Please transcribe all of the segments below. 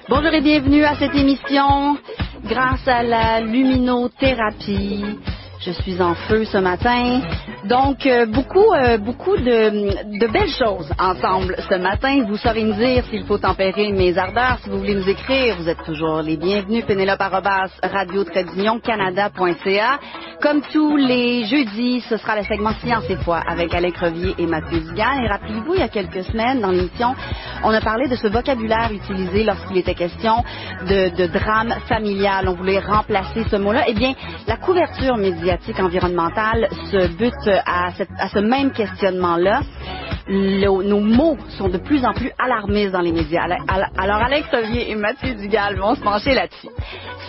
Bonjour et bienvenue à cette émission grâce à la luminothérapie. Je suis en feu ce matin. Donc, beaucoup de belles choses ensemble ce matin. Vous saurez nous dire s'il faut tempérer mes ardeurs. Si vous voulez nous écrire, vous êtes toujours les bienvenus. Pénélope@radio-canada.ca. Comme tous les jeudis, ce sera le segment Science et Foi avec Alain Crevier et Mathieu Dugan. Et rappelez-vous, il y a quelques semaines, dans l'émission, on a parlé de ce vocabulaire utilisé lorsqu'il était question de drame familial. On voulait remplacer ce mot-là. Eh bien, la couverture médiatique environnementale se bute à ce même questionnement-là. Nos mots sont de plus en plus alarmistes dans les médias. Alors, Alain Crevier et Mathieu Dugal vont se pencher là-dessus.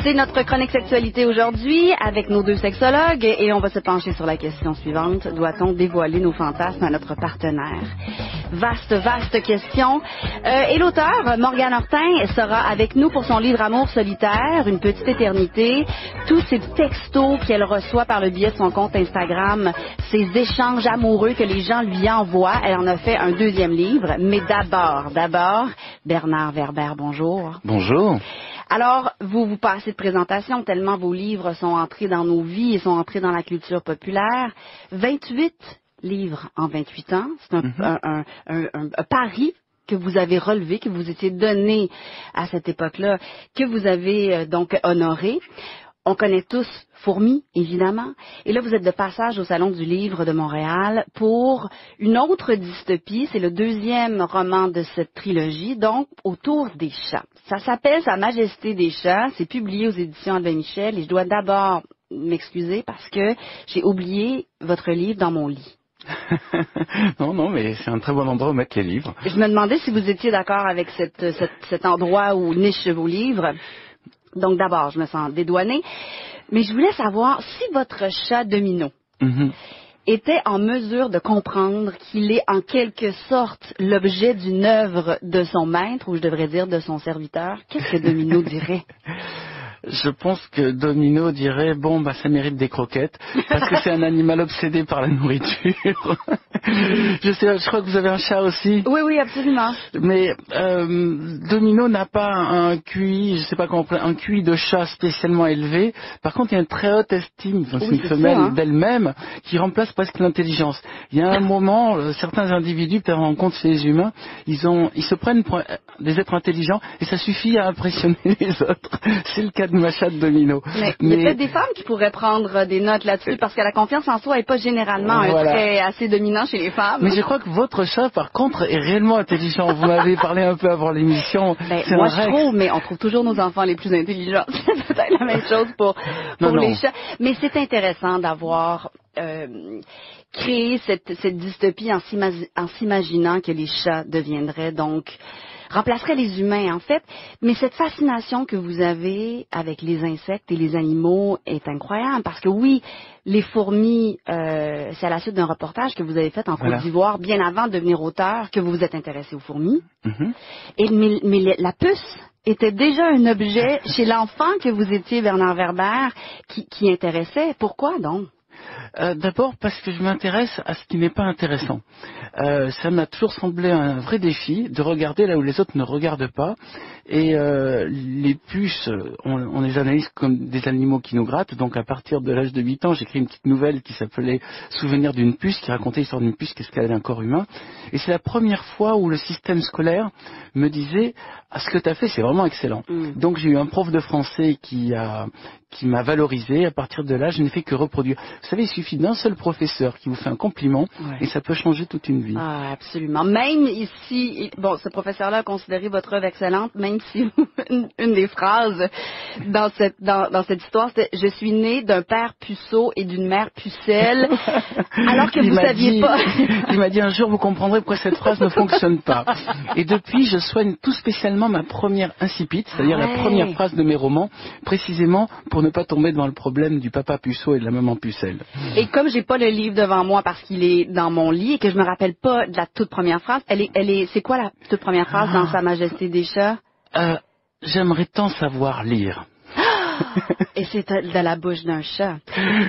C'est notre chronique sexualité aujourd'hui avec nos deux sexologues et on va se pencher sur la question suivante. Doit-on dévoiler nos fantasmes à notre partenaire? Vaste question. Et l'auteur, Morgane Hortin, sera avec nous pour son livre Amour solitaire, une petite éternité. Tous ces textos qu'elle reçoit par le biais de son compte Instagram, ces échanges amoureux que les gens lui envoient. Elle en a fait un deuxième livre. Mais d'abord, Bernard Werber, bonjour. Bonjour. Alors, vous passez de présentation tellement vos livres sont entrés dans nos vies et sont entrés dans la culture populaire. 28 livres en 28 ans. C'est un pari que vous avez relevé, que vous étiez donné à cette époque-là, que vous avez donc honoré. On connaît tous Fourmis, évidemment. Et là, vous êtes de passage au Salon du Livre de Montréal pour une autre dystopie. C'est le deuxième roman de cette trilogie, donc autour des chats. Ça s'appelle Sa Majesté des chats. C'est publié aux éditions Albin Michel. Et je dois d'abord m'excuser parce que j'ai oublié votre livre dans mon lit. Non, mais c'est un très bon endroit où mettre les livres. Je me demandais si vous étiez d'accord avec cet endroit où nichent vos livres. Donc d'abord, je me sens dédouanée. Mais je voulais savoir si votre chat Domino était en mesure de comprendre qu'il est en quelque sorte l'objet d'une œuvre de son maître, ou je devrais dire de son serviteur. Qu'est-ce que Domino dirait? Je pense que Domino dirait, ça mérite des croquettes, parce que c'est un animal obsédé par la nourriture. Je crois que vous avez un chat aussi. Oui, absolument. Mais Domino n'a pas un QI, un QI de chat spécialement élevé. Par contre, il y a une très haute estime, c'est une femelle d'elle-même, qui remplace presque l'intelligence. Il y a un moment, certains individus, peut-être en compte chez les humains, ils se prennent pour des êtres intelligents, et ça suffit à impressionner les autres. C'est le cas de ma chatte Domino. Mais il y a peut-être des femmes qui pourraient prendre des notes là-dessus, parce que la confiance en soi n'est pas généralement un trait assez dominant chez les femmes. Mais je crois que votre chat, par contre, est réellement intelligent. Vous m'avez parlé un peu avant l'émission. Moi, je trouve, mais on trouve toujours nos enfants les plus intelligents. C'est peut-être la même chose pour les chats. Mais c'est intéressant d'avoir créé cette dystopie en s'imaginant que les chats deviendraient donc remplacerait les humains, en fait. Mais cette fascination que vous avez avec les insectes et les animaux est incroyable. Parce que oui, les fourmis, c'est à la suite d'un reportage que vous avez fait en Côte d'Ivoire, bien avant de devenir auteur, que vous vous êtes intéressé aux fourmis. Mais la puce était déjà un objet chez l'enfant que vous étiez, Bernard Werber, qui intéressait. Pourquoi donc? D'abord parce que je m'intéresse à ce qui n'est pas intéressant. Ça m'a toujours semblé un vrai défi de regarder là où les autres ne regardent pas. Et les puces, on les analyse comme des animaux qui nous grattent. Donc à partir de l'âge de 8 ans, j'ai écrit une petite nouvelle qui s'appelait Souvenir d'une puce, qui racontait l'histoire d'une puce, qu'est-ce qu'elle a d'un corps humain. Et c'est la première fois où le système scolaire me disait ce que tu as fait, c'est vraiment excellent. Donc j'ai eu un prof de français qui m'a valorisé. À partir de là, je n'ai fait que reproduire. Vous savez, il suffit d'un seul professeur qui vous fait un compliment et ça peut changer toute une vie. Ah, absolument. Même ici, ce professeur-là a considéré votre œuvre excellente, même si une des phrases dans cette histoire, c'était « Je suis né d'un père puceau et d'une mère pucelle », alors que vous ne saviez pas. Il m'a dit un jour, vous comprendrez pourquoi cette phrase ne fonctionne pas. Et depuis, je soigne tout spécialement ma première incipit, c'est-à-dire la première phrase de mes romans, précisément pour ne pas tomber dans le problème du papa puceau et de la maman pucelle. Noël. Et comme j'ai pas le livre devant moi parce qu'il est dans mon lit et que je me rappelle pas de la toute première phrase, c'est quoi la toute première phrase dans Sa Majesté des chats? J'aimerais tant savoir lire. Et c'est de la bouche d'un chat.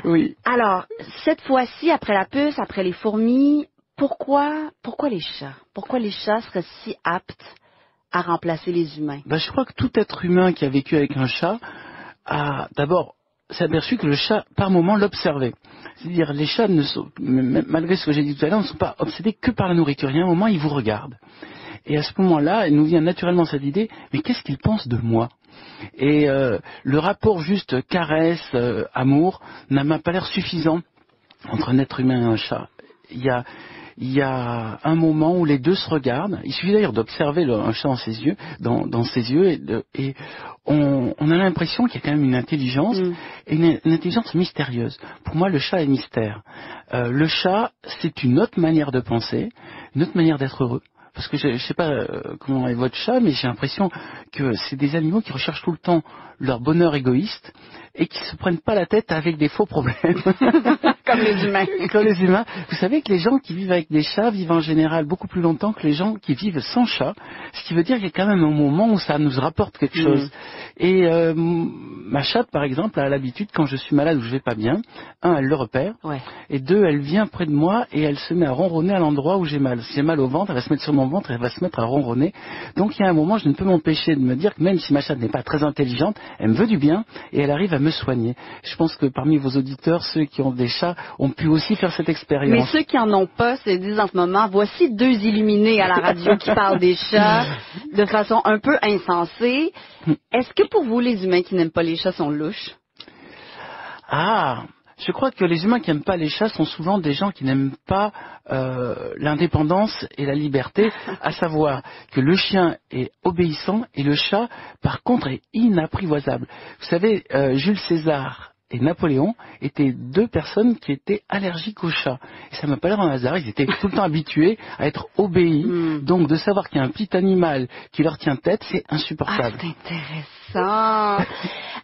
Oui. Alors, cette fois-ci, après la puce, après les fourmis, pourquoi les chats? Pourquoi les chats seraient si aptes à remplacer les humains? Je crois que tout être humain qui a vécu avec un chat a d'abord s'est aperçu que le chat, par moment, l'observait. C'est-à-dire, les chats, malgré ce que j'ai dit tout à l'heure, ne sont pas obsédés que par la nourriture. Il y a un moment, ils vous regardent. Et à ce moment-là, il nous vient naturellement cette idée, mais qu'est-ce qu'ils pensent de moi? Et le rapport juste caresse, amour, n'a pas l'air suffisant entre un être humain et un chat. Il y a un moment où les deux se regardent. Il suffit d'ailleurs d'observer un chat dans ses yeux, et on a l'impression qu'il y a quand même une intelligence, et une intelligence mystérieuse. Pour moi, le chat est mystère. Le chat, c'est une autre manière de penser, une autre manière d'être heureux. Parce que je ne sais pas comment est votre chat, mais j'ai l'impression que c'est des animaux qui recherchent tout le temps leur bonheur égoïste et qui se prennent pas la tête avec des faux problèmes. Comme les humains. Comme les humains. Vous savez que les gens qui vivent avec des chats vivent en général beaucoup plus longtemps que les gens qui vivent sans chat, ce qui veut dire qu'il y a quand même un moment où ça nous rapporte quelque chose. Et ma chatte, par exemple, a l'habitude, quand je suis malade ou je vais pas bien, elle le repère, et deux, elle vient près de moi et elle se met à ronronner à l'endroit où j'ai mal. Si j'ai mal au ventre, elle va se mettre sur mon ventre et elle va se mettre à ronronner. Donc il y a un moment, je ne peux m'empêcher de me dire que même si ma chatte n'est pas très intelligente, elle me veut du bien et elle arrive à me soigner. Je pense que parmi vos auditeurs, ceux qui ont des chats ont pu aussi faire cette expérience. Mais ceux qui en ont pas se disent en ce moment, voici deux illuminés à la radio qui parlent des chats de façon un peu insensée. Est-ce que pour vous, les humains qui n'aiment pas les chats sont louches? Je crois que les humains qui n'aiment pas les chats sont souvent des gens qui n'aiment pas l'indépendance et la liberté, à savoir que le chien est obéissant et le chat, par contre, est inapprivoisable. Vous savez, Jules César et Napoléon étaient deux personnes qui étaient allergiques aux chats. Et ça m'a pas l'air un hasard, ils étaient tout le temps habitués à être obéis. Donc de savoir qu'il y a un petit animal qui leur tient tête, c'est insupportable. C'est intéressant.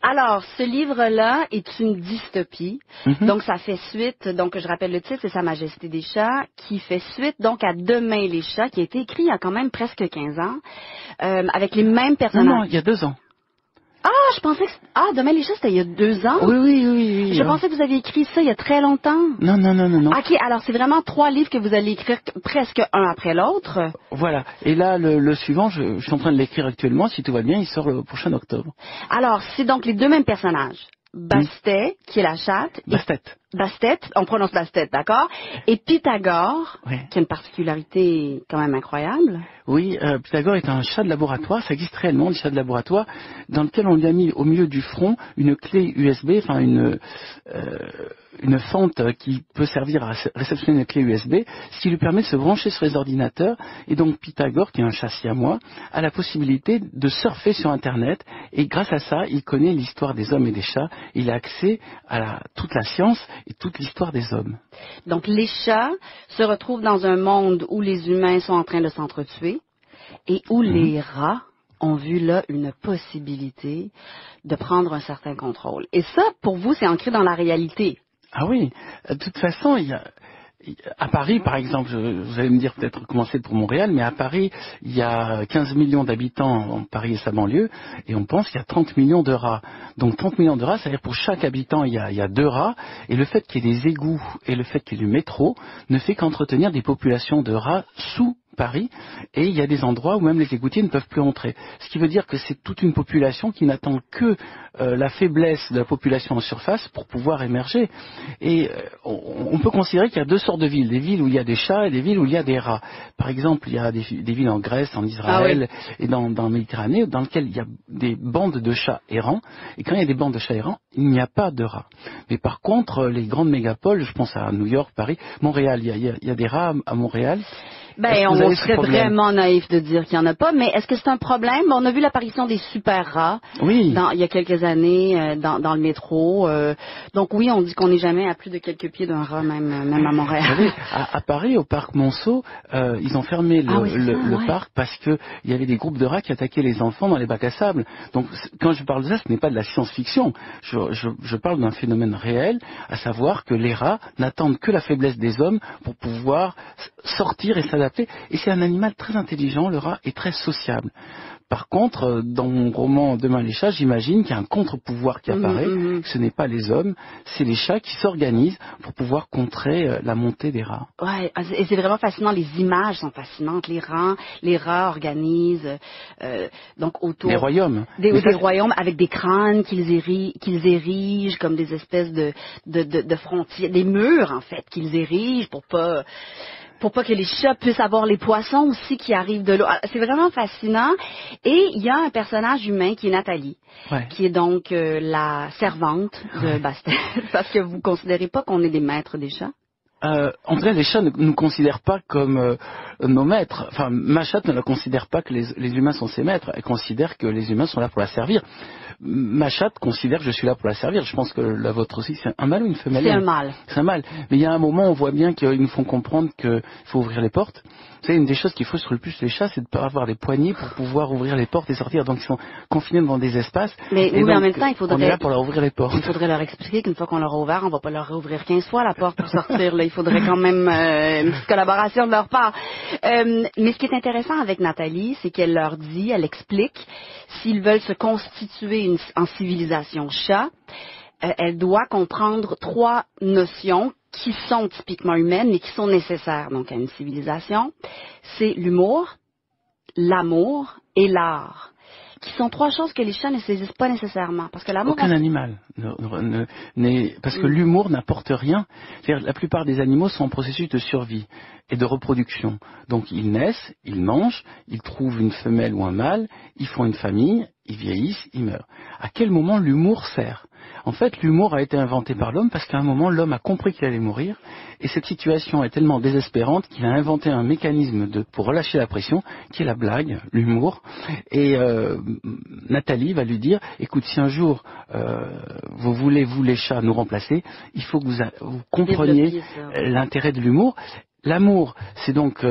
Alors, ce livre-là est une dystopie. Donc ça fait suite, donc je rappelle le titre, c'est Sa Majesté des chats, qui fait suite donc à Demain les chats, qui a été écrit il y a quand même presque 15 ans, avec les mêmes personnages. Non, il y a 2 ans. Je pensais que... Demain les chats, c'était il y a 2 ans? Oui. Je pensais que vous aviez écrit ça il y a très longtemps. Non. OK, alors c'est vraiment 3 livres que vous allez écrire presque un après l'autre. Voilà. Et là, le suivant, je suis en train de l'écrire actuellement. Si tout va bien, il sort le prochain octobre. Alors, c'est donc les deux mêmes personnages. Bastet, qui est la chatte. Bastet, on prononce Bastet, d'accord? Et Pythagore, qui a une particularité quand même incroyable. Oui, Pythagore est un chat de laboratoire, ça existe réellement, des chats de laboratoire, dans lequel on lui a mis au milieu du front une clé USB, enfin une fente qui peut servir à réceptionner une clé USB, ce qui lui permet de se brancher sur les ordinateurs. Et donc Pythagore, qui est un chat siamois, a la possibilité de surfer sur Internet, et grâce à ça, il connaît l'histoire des hommes et des chats, il a accès à toute la science et toute l'histoire des hommes. Donc les chats se retrouvent dans un monde où les humains sont en train de s'entretuer et où les rats ont vu là une possibilité de prendre un certain contrôle. Et ça, pour vous, c'est ancré dans la réalité. Ah oui, de toute façon, à Paris, par exemple, vous allez me dire peut-être commencer pour Montréal, mais à Paris, il y a 15 millions d'habitants en Paris et sa banlieue, et on pense qu'il y a 30 millions de rats. Donc 30 millions de rats, c'est-à-dire pour chaque habitant, il y a 2 rats, et le fait qu'il y ait des égouts et le fait qu'il y ait du métro ne fait qu'entretenir des populations de rats sous Paris, et il y a des endroits où même les égoutiers ne peuvent plus entrer. Ce qui veut dire que c'est toute une population qui n'attend que la faiblesse de la population en surface pour pouvoir émerger. Et on peut considérer qu'il y a 2 sortes de villes, des villes où il y a des chats et des villes où il y a des rats. Par exemple, il y a des villes en Grèce, en Israël et dans la Méditerranée, dans lesquelles il y a des bandes de chats errants, et quand il y a des bandes de chats errants, il n'y a pas de rats. Mais par contre, les grandes mégapoles, je pense à New York, Paris, Montréal, il y a des rats à Montréal. Ben, on serait vraiment naïf de dire qu'il n'y en a pas, mais est-ce que c'est un problème? On a vu l'apparition des super rats il y a quelques années dans le métro. Donc oui, on dit qu'on n'est jamais à plus de quelques pieds d'un rat, même à Montréal. Vous savez, à Paris, au parc Monceau, ils ont fermé le parc parce qu'il y avait des groupes de rats qui attaquaient les enfants dans les bacs à sable. Donc quand je parle de ça, ce n'est pas de la science-fiction. Je parle d'un phénomène réel, à savoir que les rats n'attendent que la faiblesse des hommes pour pouvoir sortir et s'adapter. Et c'est un animal très intelligent, le rat est très sociable. Par contre, dans mon roman Demain les chats, j'imagine qu'il y a un contre-pouvoir qui apparaît, que ce n'est pas les hommes, c'est les chats qui s'organisent pour pouvoir contrer la montée des rats. Ouais, et c'est vraiment fascinant, les images sont fascinantes, les rats organisent donc autour des royaumes. Des royaumes avec des crânes qu'ils érigent comme des espèces de frontières, des murs en fait qu'ils érigent pour pas que les chats puissent avoir les poissons aussi qui arrivent de l'eau. C'est vraiment fascinant. Et il y a un personnage humain qui est Nathalie, qui est donc la servante de Bastel, parce que vous considérez pas qu'on est des maîtres des chats? En tout cas, les chats ne nous considèrent pas comme nos maîtres. Enfin, ma chatte ne la considère pas que les humains sont ses maîtres. Elle considère que les humains sont là pour la servir. Ma chatte considère que je suis là pour la servir. Je pense que la vôtre aussi, c'est un mâle ou une femelle? C'est un mâle. C'est un mâle. Mais il y a un moment, on voit bien qu'ils nous font comprendre qu'il faut ouvrir les portes. Vous savez, une des choses qui frustre le plus les chats, c'est de ne pas avoir des poignées pour pouvoir ouvrir les portes et sortir. Donc, ils sont confinés dans des espaces. Mais oui, en même temps, on est là pour leur ouvrir les portes. Il faudrait leur expliquer qu'une fois qu'on leur a ouvert, on va pas leur réouvrir 15 fois la porte pour sortir. Là, il faudrait quand même une petite collaboration de leur part. Mais ce qui est intéressant avec Nathalie, c'est qu'elle leur dit, elle explique, s'ils veulent se constituer en civilisation chat, elle doit comprendre 3 notions qui sont typiquement humaines, mais qui sont nécessaires donc à une civilisation. C'est l'humour, l'amour et l'art, qui sont 3 choses que les chats ne saisissent pas nécessairement. Parce que l'amour... Aucun animal parce que l'humour n'apporte rien. C'est-à-dire, la plupart des animaux sont en processus de survie et de reproduction. Donc ils naissent, ils mangent, ils trouvent une femelle ou un mâle, ils font une famille, ils vieillissent, ils meurent. À quel moment l'humour sert? En fait, l'humour a été inventé par l'homme parce qu'à un moment, l'homme a compris qu'il allait mourir et cette situation est tellement désespérante qu'il a inventé un mécanisme pour relâcher la pression qui est la blague, l'humour. Et Nathalie va lui dire, écoute, si un jour vous voulez, vous les chats, nous remplacer, il faut que vous compreniez l'intérêt de l'humour. L'amour, c'est donc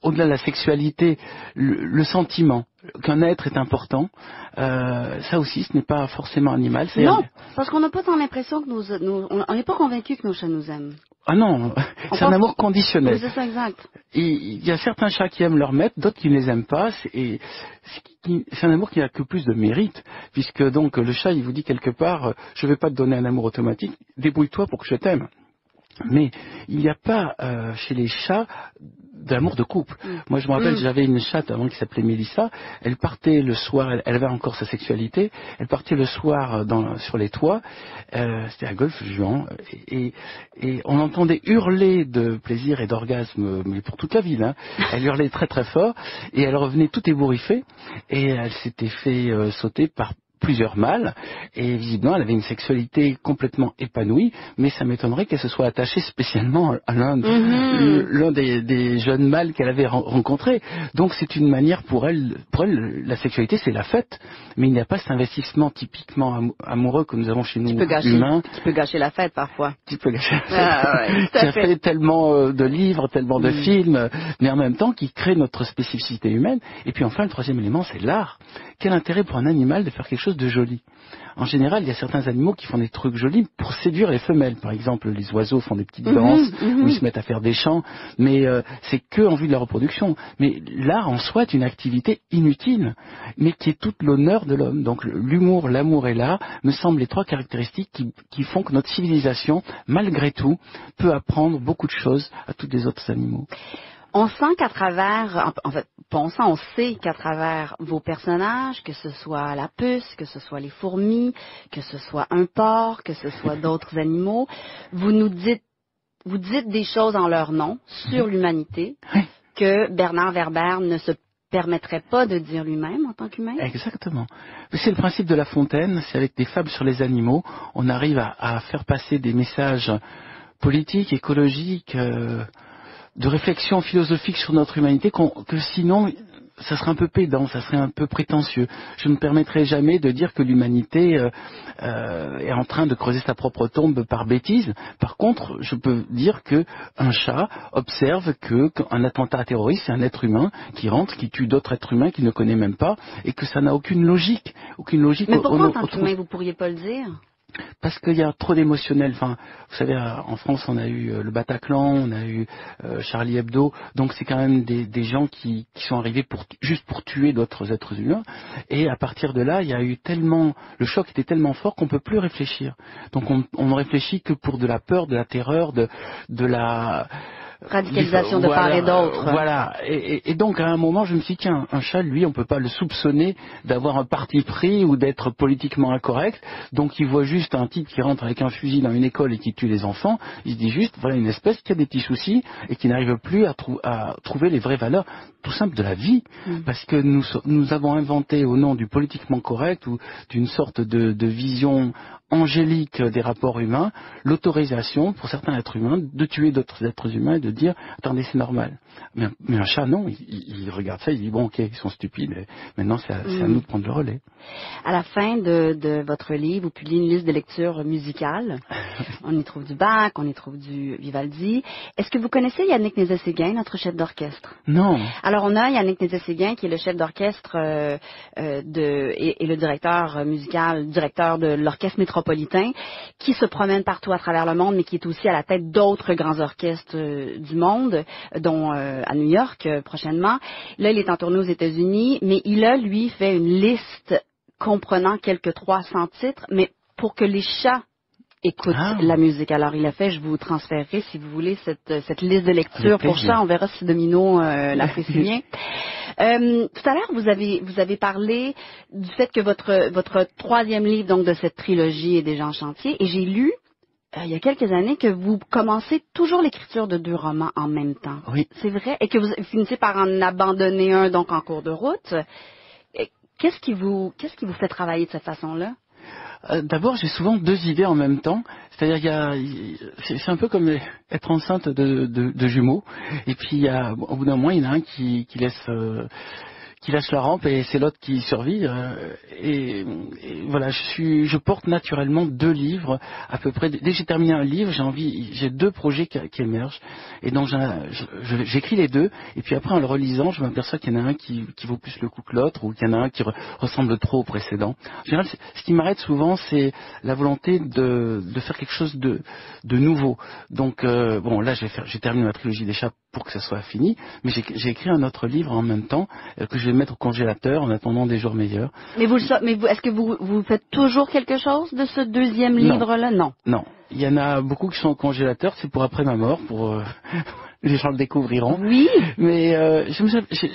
au-delà de la sexualité, le sentiment qu'un être est important. Ça aussi, ce n'est pas forcément animal. Non, parce qu'on n'a pas tant l'impression que on n'est pas convaincu que nos chats nous aiment. Ah non, c'est un amour conditionnel. Oui, c'est ça, exact. Il y a certains chats qui aiment leur maître, d'autres qui ne les aiment pas. C'est un amour qui n'a que plus de mérite, puisque donc le chat, il vous dit quelque part, je ne vais pas te donner un amour automatique, débrouille-toi pour que je t'aime. Mais il n'y a pas chez les chats d'amour de couple. Moi, je me rappelle, j'avais une chatte avant qui s'appelait Mélissa. Elle partait le soir, elle avait encore sa sexualité. Elle partait le soir sur les toits. C'était à Golfe-Juan. Et on entendait hurler de plaisir et d'orgasme, mais pour toute la ville. Hein. Elle hurlait très très fort. Et elle revenait toute ébouriffée. Et elle s'était fait sauter par plusieurs mâles, et visiblement elle avait une sexualité complètement épanouie, mais ça m'étonnerait qu'elle se soit attachée spécialement à l'un des jeunes mâles qu'elle avait rencontrés. Donc c'est une manière pour elle, la sexualité c'est la fête, mais il n'y a pas cet investissement typiquement amoureux que nous avons chez nous humains. Qui peut gâcher la fête parfois. Qui peut gâcher la fête. Qui a fait tellement de livres, tellement de films, mais en même temps qui crée notre spécificité humaine. Et puis enfin le troisième élément c'est l'art. Quel intérêt pour un animal de faire quelque chose de joli? En général, il y a certains animaux qui font des trucs jolis pour séduire les femelles. Par exemple, les oiseaux font des petites danses où ils se mettent à faire des chants, mais c'est que en vue de la reproduction. Mais l'art en soi est une activité inutile, mais qui est toute l'honneur de l'homme. Donc l'humour, l'amour et l'art me semblent les 3 caractéristiques qui font que notre civilisation, malgré tout, peut apprendre beaucoup de choses à tous les autres animaux. On sent qu'à travers, on sait qu'à travers vos personnages, que ce soit la puce, que ce soit les fourmis, que ce soit un porc, que ce soit d'autres animaux, vous dites des choses en leur nom sur l'humanité que Bernard Werber ne se permettrait pas de dire lui-même en tant qu'humain. Exactement. C'est le principe de La Fontaine, c'est avec des fables sur les animaux, on arrive à faire passer des messages politiques, écologiques, de réflexion philosophique sur notre humanité que sinon ça serait un peu pédant, ça serait un peu prétentieux. Je ne permettrai jamais de dire que l'humanité est en train de creuser sa propre tombe par bêtise. Par contre, je peux dire que un chat observe qu'un attentat terroriste, c'est un être humain qui rentre, qui tue d'autres êtres humains qu'il ne connaît même pas, et que ça n'a aucune logique. Mais pourquoi en tant qu'humain, vous pourriez pas le dire? Parce qu'il y a trop d'émotionnel. Enfin, vous savez, en France, on a eu le Bataclan, on a eu Charlie Hebdo. Donc, c'est quand même des gens qui sont arrivés juste pour tuer d'autres êtres humains. Et à partir de là, il y a eu le choc était tellement fort qu'on peut plus réfléchir. Donc, on ne réfléchit que pour de la peur, de la terreur, de la radicalisation de part et d'autre. Voilà. Et donc, à un moment, je me suis dit, tiens, un chat, lui, on peut pas le soupçonner d'avoir un parti pris ou d'être politiquement incorrect. Donc, il voit juste un type qui rentre avec un fusil dans une école et qui tue les enfants. Il se dit juste, voilà une espèce qui a des petits soucis et qui n'arrive plus à trouver les vraies valeurs, tout simple, de la vie. Parce que nous avons inventé, au nom du politiquement correct ou d'une sorte de vision angélique des rapports humains, l'autorisation pour certains êtres humains de tuer d'autres êtres humains et de dire attendez, c'est normal. Mais un chat, non, il regarde ça, il dit bon, ok, ils sont stupides, mais maintenant c'est à nous de prendre le relais. À la fin de votre livre, vous publiez une liste de lectures musicales. On y trouve du Bach, on y trouve du Vivaldi. Est-ce que vous connaissez Yannick Nézet-Séguin, notre chef d'orchestre? Non. Alors on a Yannick Nézet-Séguin qui est le chef d'orchestre et le directeur musical, directeur de l'orchestre métropolitain, qui se promène partout à travers le monde, mais qui est aussi à la tête d'autres grands orchestres du monde, dont à New York prochainement. Là, il est en tournée aux États-Unis, mais il a, lui, fait une liste comprenant quelques 300 titres, mais pour que les chats écoutent la musique. Alors, il a fait, je vous transférerai, si vous voulez, cette liste de lecture pour chats. On verra si Domino l'apprécie bien. Tout à l'heure, vous avez parlé du fait que votre troisième livre, donc, de cette trilogie est déjà en chantier, et j'ai lu il y a quelques années que vous commencez toujours l'écriture de 2 romans en même temps. Oui. C'est vrai? Et que vous finissez par en abandonner un, donc, en cours de route. Qu'est-ce qui vous fait travailler de cette façon-là? D'abord, j'ai souvent 2 idées en même temps. C'est-à-dire, c'est un peu comme être enceinte de jumeaux. Et puis, au bout d'un moment, il y en a un qui lâche la rampe et c'est l'autre qui survit. Et voilà, je porte naturellement 2 livres à peu près. Dès que j'ai terminé un livre, j'ai 2 projets qui émergent. Et donc j'écris les 2. Et puis après, en le relisant, je m'aperçois qu'il y en a un qui vaut plus le coup que l'autre, ou qu'il y en a un qui ressemble trop au précédent. En général, ce qui m'arrête souvent, c'est la volonté de faire quelque chose de nouveau. Donc bon, là, j'ai terminé ma trilogie des chats pour que ça soit fini, mais j'ai écrit un autre livre en même temps que je vais mettre au congélateur en attendant des jours meilleurs. Mais est-ce que vous faites toujours quelque chose de ce 2e livre-là? Non. Il y en a beaucoup qui sont au congélateur, c'est pour après ma mort, pour les gens le découvriront. Oui. Mais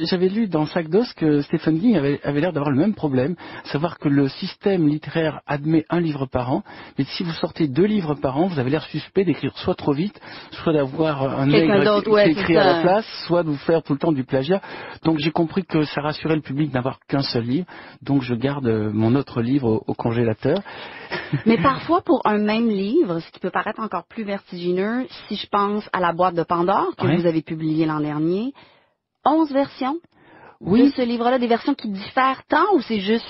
j'avais lu dans Sac d'os que Stephen King avait l'air d'avoir le même problème, savoir que le système littéraire admet 1 livre par an, mais si vous sortez 2 livres par an, vous avez l'air suspect d'écrire soit trop vite, soit d'avoir un nègre qui écrit à la place, soit de vous faire tout le temps du plagiat. Donc j'ai compris que ça rassurait le public d'avoir qu'un seul livre, donc je garde mon autre livre au congélateur. Mais parfois, pour un même livre, ce qui peut paraître encore plus vertigineux, si je pense à La boîte de Pandore, que vous avez publié l'an dernier, 11 versions de ce livre-là, des versions qui diffèrent tant, ou c'est juste...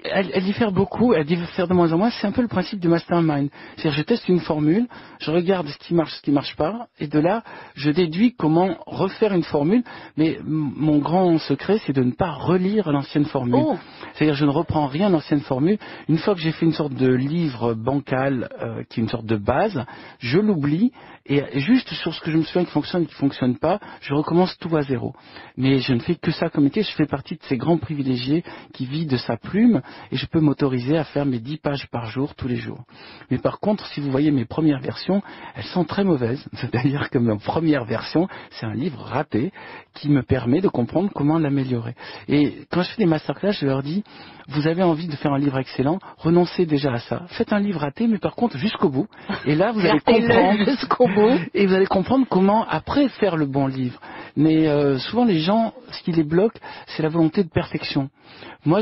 Elle diffère beaucoup, elle diffère de moins en moins. C'est un peu le principe du mastermind. C'est-à-dire, je teste une formule, je regarde ce qui marche pas, et de là, je déduis comment refaire une formule. Mais mon grand secret, c'est de ne pas relire l'ancienne formule. Oh. C'est-à-dire, je ne reprends rien de l'ancienne formule. Une fois que j'ai fait une sorte de livre bancal, qui est une sorte de base, je l'oublie, et juste sur ce que je me souviens qui fonctionne pas, je recommence tout à zéro. Mais je ne fais que ça comme métier. Je fais partie de ces grands privilégiés qui vivent de sa plume, et je peux m'autoriser à faire mes 10 pages par jour, tous les jours. Mais par contre, si vous voyez mes premières versions, elles sont très mauvaises. C'est-à-dire que ma première version, c'est un livre raté qui me permet de comprendre comment l'améliorer. Et quand je fais des masterclass, je leur dis, vous avez envie de faire un livre excellent, renoncez déjà à ça. Faites un livre raté, mais par contre jusqu'au bout. Et là, vous allez comprendre jusqu'au bout. Et vous allez comprendre comment après faire le bon livre. Mais souvent les gens, ce qui les bloque, c'est la volonté de perfection. Moi,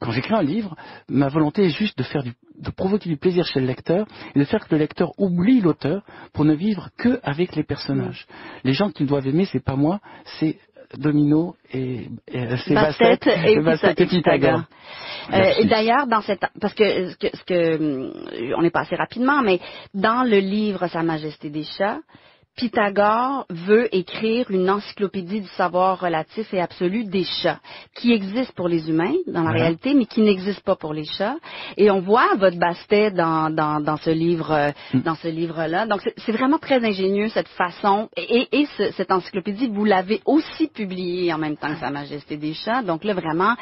quand j'écris un livre, ma volonté est juste de faire de provoquer du plaisir chez le lecteur et de faire que le lecteur oublie l'auteur pour ne vivre que avec les personnages. Les gens qui doivent aimer, c'est pas moi, c'est Domino et c'est Bastet et Pythagore. Et d'ailleurs, dans cette, parce que, on est passé rapidement, mais dans le livre Sa Majesté des chats, Pythagore veut écrire une encyclopédie du savoir relatif et absolu des chats, qui existe pour les humains dans la réalité, mais qui n'existe pas pour les chats. Et on voit votre Bastet dans ce livre, dans ce livre-là. Donc c'est vraiment très ingénieux cette façon. Et cette encyclopédie, vous l'avez aussi publiée en même temps que Sa Majesté des chats. Donc là vraiment,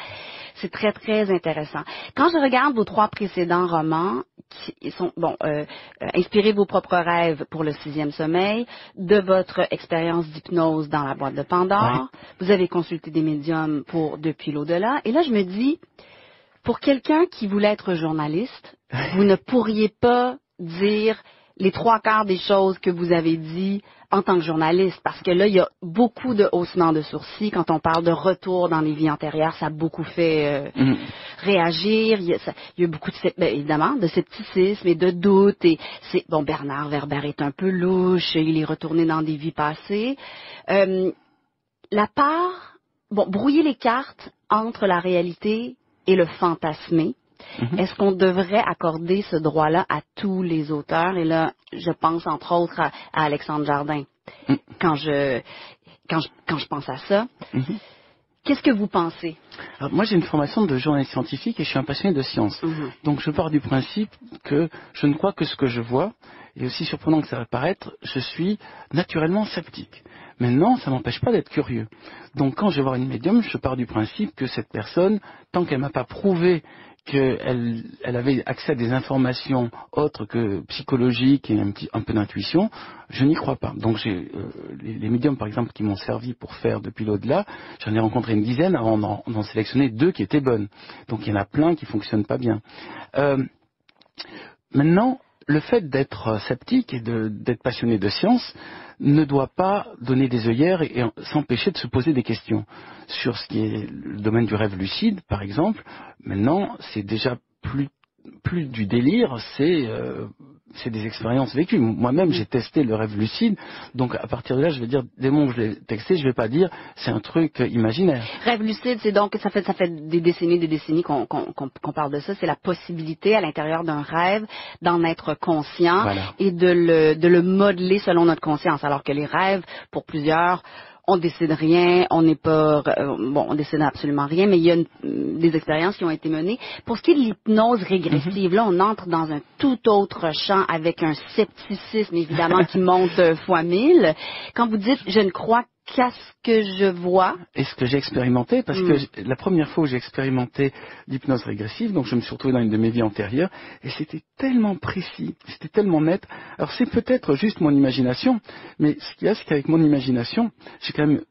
c'est très très intéressant. Quand je regarde vos 3 précédents romans, qui sont inspirez vos propres rêves pour le 6e sommeil, de votre expérience d'hypnose dans la boîte de Pandore, vous avez consulté des médiums pour Depuis l'au-delà, et là je me dis, pour quelqu'un qui voulait être journaliste, vous ne pourriez pas dire les 3/4 des choses que vous avez dit en tant que journaliste, parce que là, il y a beaucoup de haussements de sourcils. Quand on parle de retour dans les vies antérieures, ça a beaucoup fait réagir. Il y a beaucoup évidemment de scepticisme et de doute. Et Bernard Werber est un peu louche, il est retourné dans des vies passées. Brouiller les cartes entre la réalité et le fantasmé. Est-ce qu'on devrait accorder ce droit-là à tous les auteurs? Et là, je pense entre autres à Alexandre Jardin. Quand je pense à ça, qu'est-ce que vous pensez? Alors, moi, j'ai une formation de journaliste scientifique et je suis un passionné de science. Donc, je pars du principe que je ne crois que ce que je vois. Et aussi surprenant que ça va paraître, je suis naturellement sceptique. Maintenant, ça m'empêche pas d'être curieux. Donc, quand je vais voir une médium, je pars du principe que cette personne, tant qu'elle m'a pas prouvé qu'elle avait accès à des informations autres que psychologiques et un peu d'intuition, je n'y crois pas. Donc j'ai les médiums par exemple qui m'ont servi pour faire Depuis l'au-delà, j'en ai rencontré une dizaine avant d'en sélectionner 2 qui étaient bonnes. Donc il y en a plein qui fonctionnent pas bien. Maintenant, le fait d'être sceptique et d'être passionné de science ne doit pas donner des œillères et s'empêcher de se poser des questions. Sur ce qui est le domaine du rêve lucide, par exemple, maintenant, c'est déjà plus du délire, c'est des expériences vécues. Moi-même, j'ai testé le rêve lucide, donc à partir de là, je vais dire, dès le moment où je l'ai testé, je vais pas dire, c'est un truc imaginaire. Rêve lucide, c'est donc, ça fait des décennies qu'on parle de ça, c'est la possibilité à l'intérieur d'un rêve d'en être conscient et de le modeler selon notre conscience, alors que les rêves, pour plusieurs, on décide rien, on décide absolument rien, mais il y a des expériences qui ont été menées. Pour ce qui est de l'hypnose régressive, là, on entre dans un tout autre champ avec un scepticisme, évidemment, qui monte fois 1000. Quand vous dites « je ne crois qu'à ce que je vois ». Et ce que j'ai expérimenté, parce que la première fois où j'ai expérimenté l'hypnose régressive, donc je me suis retrouvé dans une de mes vies antérieures, et c'était tellement précis, c'était tellement net. Alors c'est peut-être juste mon imagination, mais ce qu'il y a, c'est qu'avec mon imagination, j'ai quand même,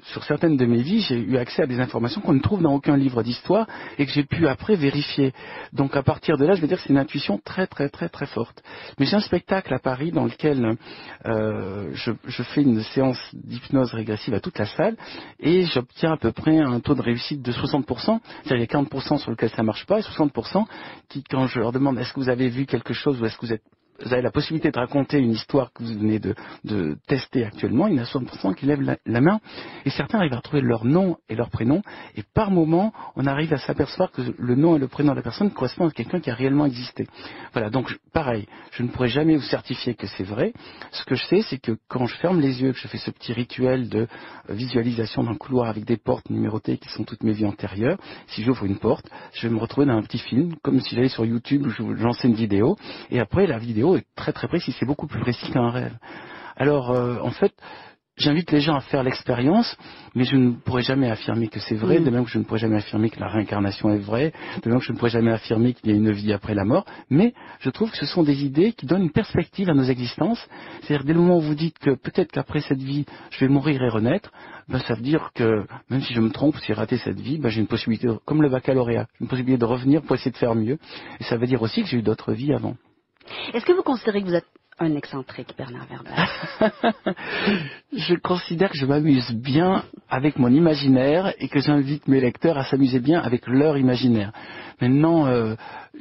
sur certaines de mes vies, j'ai eu accès à des informations qu'on ne trouve dans aucun livre d'histoire, et que j'ai pu après vérifier. Donc à partir de là, je vais dire que c'est une intuition très très très très forte. Mais j'ai un spectacle à Paris dans lequel je fais une séance d'hypnose régressive à toute la salle et j'obtiens à peu près un taux de réussite de 60%. C'est-à-dire il y a 40% sur lequel ça marche pas et 60% qui, quand je leur demande est-ce que vous avez vu quelque chose ou est-ce que vous avez la possibilité de raconter une histoire que vous venez de tester actuellement, il y en a 60% qui lèvent la main et certains arrivent à retrouver leur nom et leur prénom et par moment on arrive à s'apercevoir que le nom et le prénom de la personne correspondent à quelqu'un qui a réellement existé. Voilà, donc pareil, je ne pourrai jamais vous certifier que c'est vrai. Ce que je sais, c'est que quand je ferme les yeux, que je fais ce petit rituel de visualisation d'un couloir avec des portes numérotées qui sont toutes mes vies antérieures, si j'ouvre une porte, je vais me retrouver dans un petit film, comme si j'allais sur YouTube où je lançais une vidéo et après la vidéo est très très précis, c'est beaucoup plus précis qu'un rêve. Alors en fait, j'invite les gens à faire l'expérience, mais je ne pourrai jamais affirmer que c'est vrai, de même que je ne pourrai jamais affirmer que la réincarnation est vraie, de même que je ne pourrai jamais affirmer qu'il y a une vie après la mort, mais je trouve que ce sont des idées qui donnent une perspective à nos existences. C'est-à-dire dès le moment où vous dites que peut-être qu'après cette vie, je vais mourir et renaître, ça veut dire que même si je me trompe, si j'ai raté cette vie, j'ai une possibilité, comme le baccalauréat, une possibilité de revenir pour essayer de faire mieux, et ça veut dire aussi que j'ai eu d'autres vies avant. Est-ce que vous considérez que vous êtes Un excentrique, Bernard Werber. Je considère que je m'amuse bien avec mon imaginaire et que j'invite mes lecteurs à s'amuser bien avec leur imaginaire. Maintenant,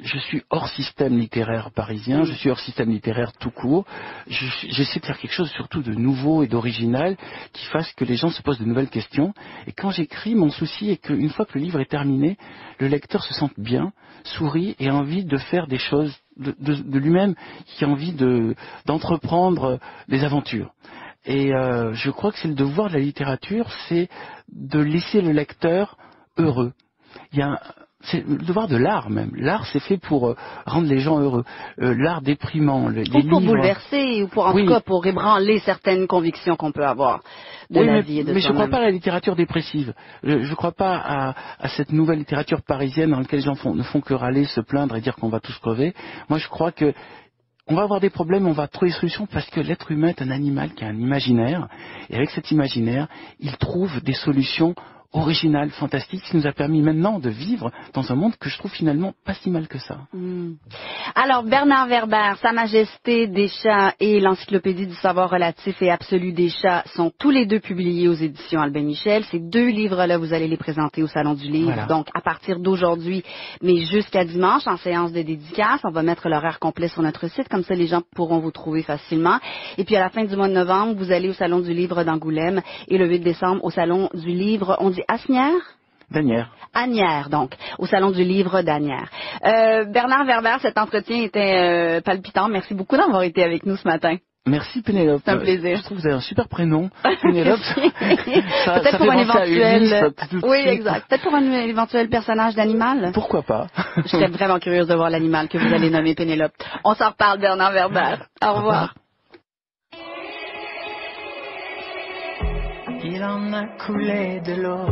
je suis hors système littéraire parisien, je suis hors système littéraire tout court. J'essaie de faire quelque chose surtout de nouveau et d'original qui fasse que les gens se posent de nouvelles questions. Et quand j'écris, mon souci est qu'une fois que le livre est terminé, le lecteur se sente bien, sourit et a envie de faire des choses de lui-même, qui a envie d'entreprendre des aventures. Et je crois que c'est le devoir de la littérature, c'est de laisser le lecteur heureux. C'est le devoir de l'art même. L'art, c'est fait pour rendre les gens heureux. L'art déprimant, les livres... Ou pour bouleverser, ou pour en tout cas pour ébranler certaines convictions qu'on peut avoir de la vie et de mais je ne crois soi-même. pas à la littérature dépressive. Je ne crois pas à cette nouvelle littérature parisienne dans laquelle les gens ne font que râler, se plaindre et dire qu'on va tous crever. Moi, je crois que on va avoir des problèmes, on va trouver des solutions parce que l'être humain est un animal qui a un imaginaire. Et avec cet imaginaire, il trouve des solutions originales, fantastiques, qui nous a permis maintenant de vivre dans un monde que je trouve finalement pas si mal que ça. Alors, Bernard Werber, Sa Majesté des chats et l'Encyclopédie du savoir relatif et absolu des chats sont tous les deux publiés aux éditions Albin Michel. Ces deux livres-là, vous allez les présenter au Salon du Livre, Voilà. donc à partir d'aujourd'hui, mais jusqu'à dimanche, en séance de dédicace. On va mettre l'horaire complet sur notre site, comme ça les gens pourront vous trouver facilement. Et puis à la fin du mois de novembre, vous allez au Salon du Livre d'Angoulême et le 8 décembre au Salon du Livre, on dit Asnières? Danière. Asnières, donc, au Salon du Livre d'Asnières. Bernard Werber, cet entretien était palpitant. Merci beaucoup d'avoir été avec nous ce matin. Merci Pénélope. C'est un plaisir. Je trouve que vous avez un super prénom, Pénélope. Peut-être pour un éventuel... Oui, exact. Peut-être pour un éventuel personnage d'animal. Pourquoi pas? Je serais vraiment curieuse de voir l'animal que vous allez nommer Pénélope. On s'en reparle, Bernard Werber. Au revoir. Il en a coulé de l'eau.